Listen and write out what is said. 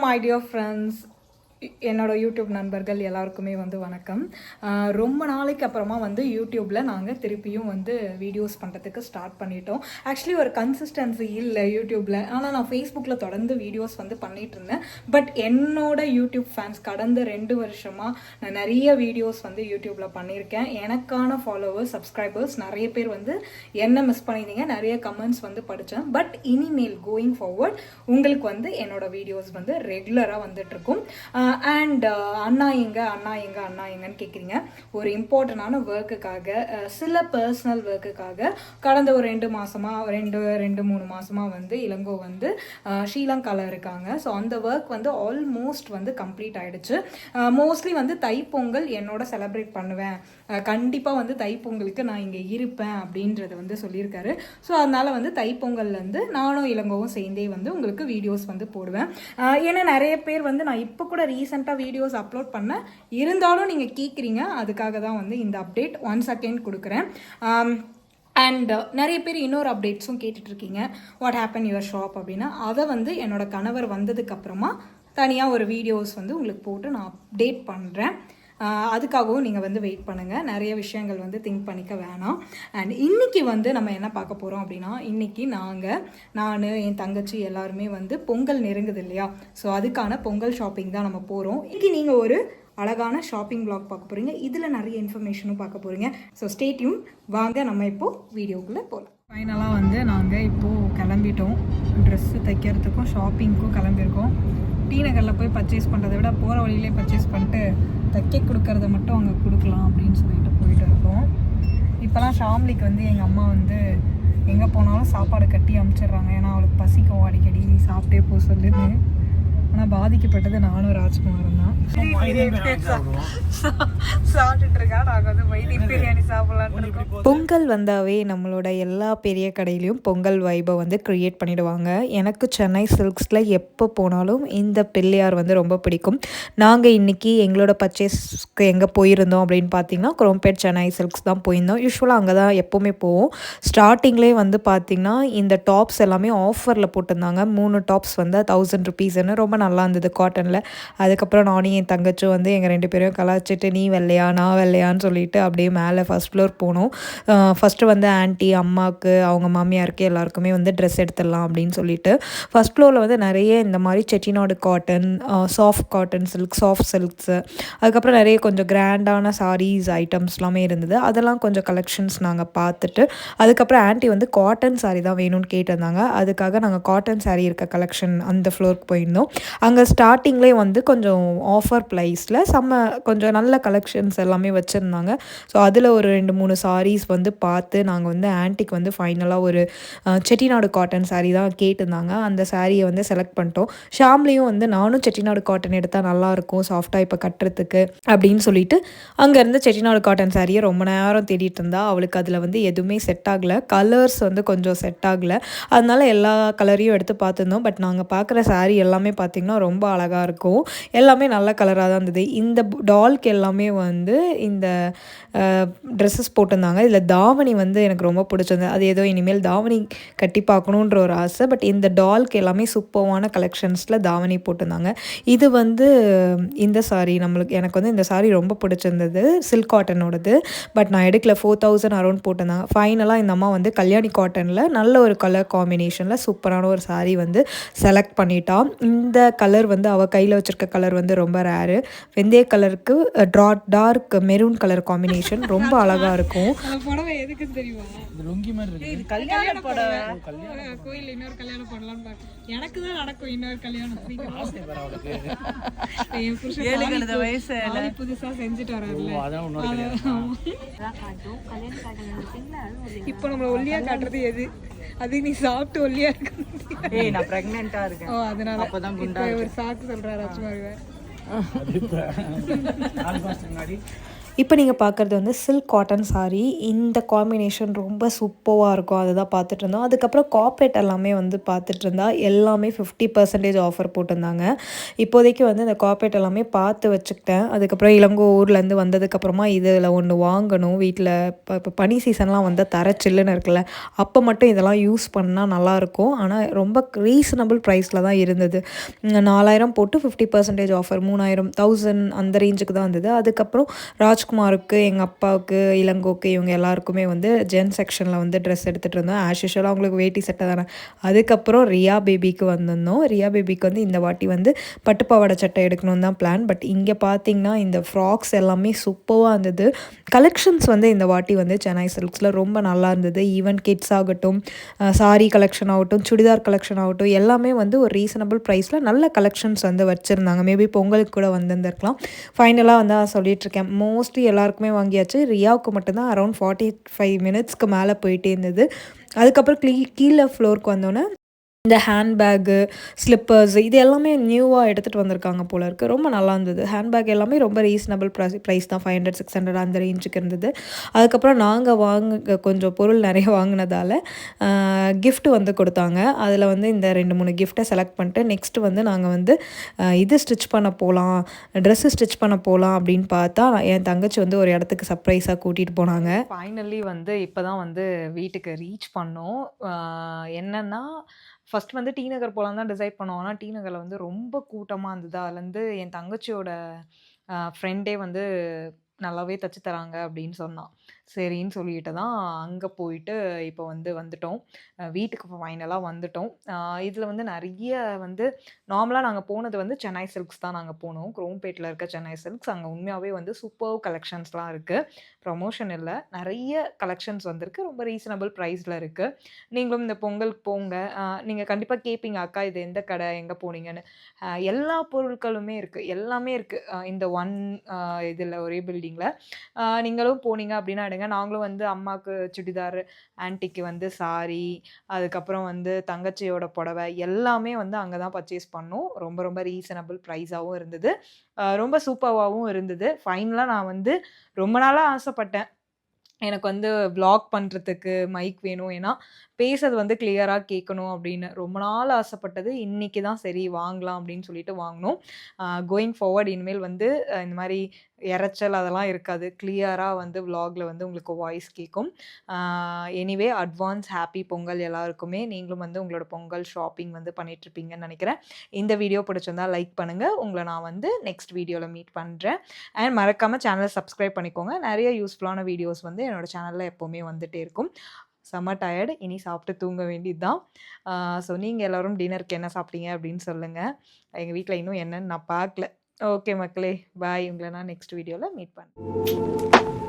my dear friends, என்னோட YouTube நண்பர்கள் எல்லாருக்குமே வணக்கம். ரொம்ப நாளைக்கு அப்புறமா யூடியூப்பில் நாங்கள் திருப்பியும் வீடியோஸ் பண்ணுறதுக்கு ஸ்டார்ட் பண்ணிட்டோம். ஆக்சுவலி ஒரு கன்சிஸ்டன்சி இல்லை யூடியூப்பில். ஆனால் நான் ஃபேஸ்புக்கில் தொடர்ந்து வீடியோஸ் பண்ணிட்டு இருந்தேன். பட் என்னோட யூடியூப் ஃபேன்ஸ் கடந்த 2 வருஷமாக நான் நிறைய வீடியோஸ் யூடியூப்பில் பண்ணியிருக்கேன். எனக்கான ஃபாலோவர்ஸ் சப்ஸ்கிரைபர்ஸ் நிறைய பேர் என்ன மிஸ் பண்ணியிருந்தீங்க, நிறைய கமெண்ட்ஸ் படித்தேன். பட் இனிமேல் கோயிங் ஃபார்வர்ட் உங்களுக்கு என்னோட வீடியோஸ் ரெகுலராக வந்துட்டுருக்கும். அண்ட் அண்ணா எங்கன்னு கேட்குறீங்க. ஒரு இம்பார்ட்டண்டான ஒர்க்குக்காக, சில பர்சனல் ஒர்க்குக்காக கடந்த ஒரு 2 3 மாதமாக இளங்கோ ஸ்ரீலங்காவில் இருக்காங்க. ஸோ அந்த ஒர்க் ஆல்மோஸ்ட் கம்ப்ளீட் ஆகிடுச்சு. மோஸ்ட்லி தைப்பொங்கல் என்னோட செலிப்ரேட் பண்ணுவேன், கண்டிப்பாக தைப்பொங்கலுக்கு நான் இங்கே இருப்பேன் அப்படின்றத சொல்லியிருக்காரு. ஸோ அதனால் தைப்பொங்கல்லேருந்து நானும் இளங்கோவும் சேர்ந்தே உங்களுக்கு வீடியோஸ் போடுவேன். ஏன்னா நிறைய பேர் நான் இப்போ கூட ரீசெண்டாக வீடியோஸ் அப்லோட் பண்ண இருந்தாலும் நீங்கள் கேட்குறீங்க. அதுக்காக தான் இந்த அப்டேட் 1 செகண்ட் கொடுக்குறேன். அண்ட் நிறைய பேர் இன்னொரு அப்டேட்ஸும் கேட்டுட்ருக்கீங்க, வாட் ஹேப்பன் யுவர் ஷாப் அப்படின்னா. அதை என்னோட கணவர் வந்ததுக்கப்புறமா தனியாக ஒரு வீடியோஸ் உங்களுக்கு போட்டு நான் அப்டேட் பண்ணுறேன். அதுக்காகவும் நீங்கள் வெயிட் பண்ணுங்கள். நிறைய விஷயங்கள் திங்க் பண்ணிக்க வேணாம். அண்ட் இன்றைக்கி நம்ம என்ன பார்க்க போகிறோம் அப்படின்னா, இன்றைக்கி நான் என் தங்கச்சி எல்லாருமே பொங்கல் நெருங்குது இல்லையா, ஸோ அதுக்கான பொங்கல் ஷாப்பிங் தான் நம்ம போகிறோம். இன்றைக்கி நீங்கள் ஒரு அழகான ஷாப்பிங் வ்ளாக் பார்க்க போகிறீங்க. இதில் நிறைய இன்ஃபர்மேஷனும் பார்க்க போகிறீங்க. So stay tune. வாங்க நம்ம இப்போது வீடியோக்குள்ளே போகலாம். ஃபைனலாக நாங்கள் இப்போது கிளம்பிட்டோம். ட்ரெஸ்ஸு தைக்கிறதுக்கும் ஷாப்பிங்க்கும் கிளம்பியிருக்கோம். டி நகரில் போய் பர்ச்சேஸ் பண்ணுறதை விட போகிற வழியிலே பர்ச்சேஸ் பண்ணிட்டு தைக்க கொடுக்கறத மட்டும் அங்கே கொடுக்கலாம் அப்படின்னு சொல்லிட்டு போயிட்டு இருக்கோம். இப்போலாம் ஷாம்லிக்கு எங்கள் அம்மா எங்கே போனாலும் சாப்பாடு கட்டி அமுச்சிடுறாங்க. ஏன்னா அவளுக்கு பசிக்கும் அடிக்கடி, சாப்பிட்டே போக சொல்லுது. ஆனால் பாதிக்கப்பட்டது நானும் ராஜ்குமாரும் தான். பொங்கல் வந்தாவே நம்மளோட எல்லா பெரிய கடையிலையும் பொங்கல் வைபை க்ரியேட் பண்ணிடுவாங்க. எனக்கு சென்னை சில்க்ஸில் எப்போ போனாலும் இந்த பிள்ளையார் ரொம்ப பிடிக்கும். நாங்கள் இன்றைக்கி எங்களோட பர்ச்சேஸ்க்கு எங்கே போயிருந்தோம் அப்படின்னு பார்த்தீங்கன்னா, குரோம்பேட் சென்னை சில்க்ஸ் தான் போயிருந்தோம். யூஸ்வலாக அங்கே தான் எப்போவுமே போவோம். ஸ்டார்டிங்லேயே பார்த்திங்கன்னா இந்த டாப்ஸ் எல்லாமே ஆஃபரில் போட்டிருந்தாங்க. 3 டாப்ஸ் 1000 ருபீஸ்ன்னு ரொம்ப நல்லா இருந்தது காட்டனில். அதுக்கப்புறம் நானும் என் தங்கச்சும் எங்கள் 2 பேரையும் கலாச்சிட்டு நீ வெள்ளையா நான் வெள்ளையான்னு சொல்லிட்டு அப்படியே மேலே ஃபஸ்ட் ஃப்ளோர் போனோம். ஃபஸ்ட்டு ஆன்ட்டி அம்மாவுக்கு அவங்க மாமியாருக்கு எல்லாருக்குமே ட்ரெஸ் எடுத்துடலாம் அப்படின்னு சொல்லிட்டு ஃபஸ்ட் ஃப்ளோரில் நிறைய இந்த மாதிரி Chettinad cotton, soft cotton silk, soft silks, அதுக்கப்புறம் நிறைய கொஞ்சம் கிராண்டான சாரீஸ் ஐட்டம்ஸ் எல்லாமே இருந்தது. அதெல்லாம் கொஞ்சம் கலெக்ஷன்ஸ் நாங்கள் பார்த்துட்டு அதுக்கப்புறம் ஆன்ட்டி காட்டன் சாரீ தான் வேணும்னு கேட்டிருந்தாங்க. அதுக்காக நாங்கள் காட்டன் சாரீ இருக்க கலெக்ஷன் அந்த ஃப்ளோருக்கு போயிருந்தோம். அங்கே ஸ்டார்டிங்லேயே கொஞ்சம் ஆஃபர் ப்ரைஸில் கொஞ்சம் நல்ல கலெக்ஷன்ஸ் எல்லாமே வச்சுருந்தாங்க. ஸோ அதில் ஒரு 2-3 சாரீஸ் பார்த்து நாங்கள் ஆன்ட்டிக்கு ஃபைனலாக ஒரு செட்டிநாடு காட்டன் சாரீ தான் கேட்டிருந்தாங்க. அந்த சாரியை செலக்ட் பண்ணிட்டோம். ஷாம்லேயும் நானும் செட்டிநாடு காட்டன் எடுத்தால் நல்லாயிருக்கும் சாஃப்டாக இப்போ கட்டுறதுக்கு அப்படின்னு சொல்லிட்டு அங்கேருந்து செட்டிநாடு காட்டன் சாரியை ரொம்ப நேரம் தேடிட்டு இருந்தா. அவளுக்கு அதில் எதுவுமே செட் ஆகலை. கலர்ஸ் கொஞ்சம் செட் ஆகலை. அதனால எல்லா கலரையும் எடுத்து பார்த்துருந்தோம். பட் நாங்கள் பார்க்குற சாரீ எல்லாமே பார்த்திங்கன்னா ரொம்ப அழகாக இருக்கும். எல்லாமே நல்ல கலராக தான் இருந்தது. இந்த டால்க்கு எல்லாமே இந்த ட்ரெஸ்ஸஸ் போட்டிருந்தாங்க. இதில் தாவணி எனக்கு ரொம்ப பிடிச்சிருந்தது. அது ஏதோ இனிமேல் தாவணி கட்டி பார்க்கணுன்ற ஒரு ஆசை. பட் இந்த டால்க்கு எல்லாமே சூப்பரான கலெக்ஷன்ஸில் தாவணி போட்டிருந்தாங்க. இது இந்த சாரீ எனக்கு இந்த சாரீ ரொம்ப பிடிச்சிருந்தது, சில்க் காட்டனோடது. பட் நான் எடுக்கல. 4000 அரௌண்ட் போட்டிருந்தாங்க. ஃபைனலாக இந்த அம்மா கல்யாணி காட்டனில் நல்ல ஒரு கலர் காம்பினேஷனில் சூப்பரான ஒரு சாரீ செலக்ட் பண்ணிட்டான். இந்த கலர் அவள் கையில் வச்சுருக்க கலர் ரொம்ப ரேரு. வெந்தய கலருக்கு டார்க் மெரூன் கலர் காம்பினேஷன் ரொம்ப அழகாக இருக்கும். எதுக்கு தெரியுமா, கல்யாண புடவை கோயில் இன்னொரு கல்யாணம் பண்ணலாம்னு பார்த்தேன். எனக்கு தான் நடக்கும் இன்னொரு கல்யாணம். என் புருஷன் வயசு புதுசா செஞ்சுட்டு வர்றாருல. இப்போ நம்மள ஒல்லியா காட்டுறது எது? அது நீ சாப்பிட்டு ஒல்லியா இருக்க. நான் பிரெக்னெண்டா இருக்கேன். ஓ அதனால அப்பதான் குண்டா ஒரு சாக்கு சொல்றாரு ராஜ்குமார். இப்போ நீங்கள் பார்க்குறது வந்து சில்க் காட்டன் சாரீ. இந்த காம்பினேஷன் ரொம்ப சூப்பராக இருக்கும். அதுதான் பார்த்துட்டு இருந்தோம். அதுக்கப்புறம் கார்பெட் எல்லாமே வந்து பார்த்துட்டு இருந்தா எல்லாமே 50% ஆஃபர் போட்டிருந்தாங்க. இப்போதைக்கு வந்து இந்த கார்பெட் எல்லாமே பார்த்து வச்சுக்கிட்டேன். அதுக்கப்புறம் இளங்கோ ஊர்லேருந்து வந்ததுக்கப்புறமா இதில் ஒன்று வாங்கணும். வீட்டில் இப்போ பனி சீசன்லாம் வந்தால் தர சில்லுன்னு இருக்குல்ல, அப்போ மட்டும் இதெல்லாம் யூஸ் பண்ணால் நல்லாயிருக்கும். ஆனால் ரொம்ப ரீசனபிள் ப்ரைஸில் தான் இருந்தது. 4000 போட்டு 50% ஆஃபர் 3000 1000 அந்த ரேஞ்சுக்கு தான் வந்தது. அதுக்கப்புறம் ராஜ்குமாருக்கு, எங்கள் அப்பாவுக்கு, இளங்கோக்கு இவங்க எல்லாருக்குமே வந்து ஜென்ஸ் செக்ஷனில் வந்து ட்ரெஸ் எடுத்துகிட்டு இருந்தோம். ஆஸ் யூஷுவலாக அவங்களுக்கு வேட்டி சட்டை தானே. அதுக்கப்புறம் ரியா பேபிக்கு வந்திருந்தோம். ரியா பேபிக்கு வந்து இந்த வாட்டி வந்து பட்டுப்பாவாடை சட்டை எடுக்கணும்னு தான் பிளான். பட் இங்கே பார்த்தீங்கன்னா இந்த ஃப்ராக்ஸ் எல்லாமே சூப்பராக இருந்தது. கலெக்ஷன்ஸ் வந்து இந்த வாட்டி வந்து சென்னை சில்க்ஸில் ரொம்ப நல்லா இருந்தது. ஈவன் கிட்ஸ் ஆகட்டும், சாரீ கலெக்ஷன் ஆகட்டும், சுடிதார் கலெக்ஷன் ஆகட்டும், எல்லாமே வந்து ஒரு ரீசனபிள் ப்ரைஸில் நல்ல கலெக்ஷன்ஸ் வந்து வச்சுருந்தாங்க. மேபி பொங்கலுக்கு கூட வந்திருந்திருக்கலாம். ஃபைனலாக வந்து சொல்லிகிட்ருக்கேன், மோஸ்ட்லி எல்லாருக்குமே வாங்கியாச்சு. ரியாவுக்கு மட்டும்தான் அரௌண்ட் 45 மினிட்ஸ்க்கு மேலே போயிட்டே இருந்தது. அதுக்கப்புறம் கீழே ஃப்ளோருக்கு வந்தோன்னே இந்த ஹேண்ட்பேக்கு, ஸ்லிப்பர்ஸ் இது எல்லாமே நியூவாக எடுத்துகிட்டு வந்திருக்காங்க போல இருக்குது. ரொம்ப நல்லா இருந்தது. ஹேண்ட்பேக் எல்லாமே ரொம்ப ரீசனபிள் ப்ரைஸ் தான். 500, 600 அந்த ரேஞ்சுக்கு இருந்தது. அதுக்கப்புறம் நாங்கள் கொஞ்சம் பொருள் நிறைய வாங்கினதால கிஃப்ட் வந்து கொடுத்தாங்க. அதில் வந்து இந்த 2, 3 கிஃப்ட்டை செலக்ட் பண்ணிட்டு நெக்ஸ்ட்டு வந்து நாங்கள் வந்து இது ஸ்டிச் பண்ண போகலாம், ட்ரெஸ்ஸு ஸ்டிச் பண்ண போகலாம் அப்படின்னு பார்த்தா என் தங்கச்சி வந்து ஒரு இடத்துக்கு சர்ப்ரைஸாக கூட்டிகிட்டு போனாங்க. ஃபைனலி வந்து இப்போ தான் வந்து வீட்டுக்கு ரீச் பண்ணோம். என்னென்னா ஃபஸ்ட் வந்து டி நகர் போகலான்னு தான் டிசைட் பண்ணோம். ஆனால் டி நகரில் வந்து ரொம்ப கூட்டமாக இருந்தது. அதுலேருந்து என் தங்கச்சியோட ஃப்ரெண்டே வந்து நல்லாவே தச்சு தராங்க அப்படின்னு சொன்னான். சரின்னு சொல்லிட்டு தான் அங்கே போயிட்டு இப்போ வந்து வந்துட்டோம். வீட்டுக்கு ஃபைனலாக வந்துட்டோம். இதில் வந்து நிறைய வந்து நார்மலாக நாங்கள் போனது வந்து சென்னை சில்க்ஸ் தான் நாங்கள் போனோம். குரோம்பேட்டில் இருக்க சென்னை சில்க்ஸ். அங்கே உண்மையாகவே வந்து சூப்பர் கலெக்ஷன்ஸ்லாம் இருக்குது. ப்ரமோஷன் இல்லை, நிறைய கலெக்ஷன்ஸ் வந்திருக்கு. ரொம்ப ரீசனபிள் ப்ரைஸில் இருக்குது. நீங்களும் இந்த பொங்கலுக்கு போங்க. நீங்கள் கண்டிப்பாக கேட்பீங்க, அக்கா இது எந்த கடை, எங்கே போனீங்கன்னு. எல்லா பொருட்களுமே இருக்குது, எல்லாமே இருக்குது இந்த இதில் ஒரே பில்டிங்கில். நீங்களும் போனீங்க அப்படின்னா எடுங்க. நாங்களும் வந்து அம்மாவுக்கு சுடிதார், ஆன்ட்டிக்கு வந்து சாரி, அதுக்கப்புறம் வந்து தங்கச்சியோட புடவை எல்லாமே வந்து அங்கே தான் பர்ச்சேஸ் பண்ணோம். ரொம்ப ரொம்ப ரீசனபிள் ப்ரைஸாகவும் இருந்தது. ரொம்ப சூப்பராகவும் இருந்தது. ஃபைனலாக நான் வந்து ரொம்ப நாளாக ஆசைப்பட்டேன், எனக்கு வந்து வ்ளாக் பண்ணுறதுக்கு மைக் வேணும். ஏன்னா பேசுறது வந்து கிளியராக கேட்கணும் அப்படின்னு ரொம்ப நாள் ஆசைப்பட்டது. இன்றைக்கி தான் சரி வாங்கலாம் அப்படின்னு சொல்லிட்டு வாங்கினோம். கோயிங் ஃபார்வர்ட் இனிமேல் வந்து இந்த மாதிரி இரைச்சல் அதெல்லாம் இருக்காது. கிளியராக வந்து வ்ளாகில் வந்து உங்களுக்கு வாய்ஸ் கேட்கும். எனிவே அட்வான்ஸ் ஹாப்பி பொங்கல் எல்லாருக்குமே. நீங்களும் வந்து உங்களோட பொங்கல் ஷாப்பிங் வந்து பண்ணிகிட்ருப்பீங்கன்னு நினைக்கிறேன். இந்த வீடியோ பிடிச்சிருந்தா லைக் பண்ணுங்கள். உங்களை நான் வந்து நெக்ஸ்ட் வீடியோவில் மீட் பண்ணுறேன். அண்ட் மறக்காமல் சேனலை சப்ஸ்கிரைப் பண்ணிக்கோங்க. நிறைய யூஸ்ஃபுல்லான வீடியோஸ் வந்து என்னோடய சேனலில் எப்போவுமே வந்துகிட்டே இருக்கும். செம்ம டயர்டு, இனி சாப்பிட்டு தூங்க வேண்டியது தான். ஸோ நீங்கள் எல்லோரும் டின்னருக்கு என்ன சாப்பிட்டீங்க அப்படின்னு சொல்லுங்கள். எங்கள் வீட்டில் இன்னும் என்னன்னு நான் பார்க்கல. ஓகே மக்களே, பாய். உங்களை நான் நெக்ஸ்ட் வீடியோவில் மீட் பண்ணுறேன்.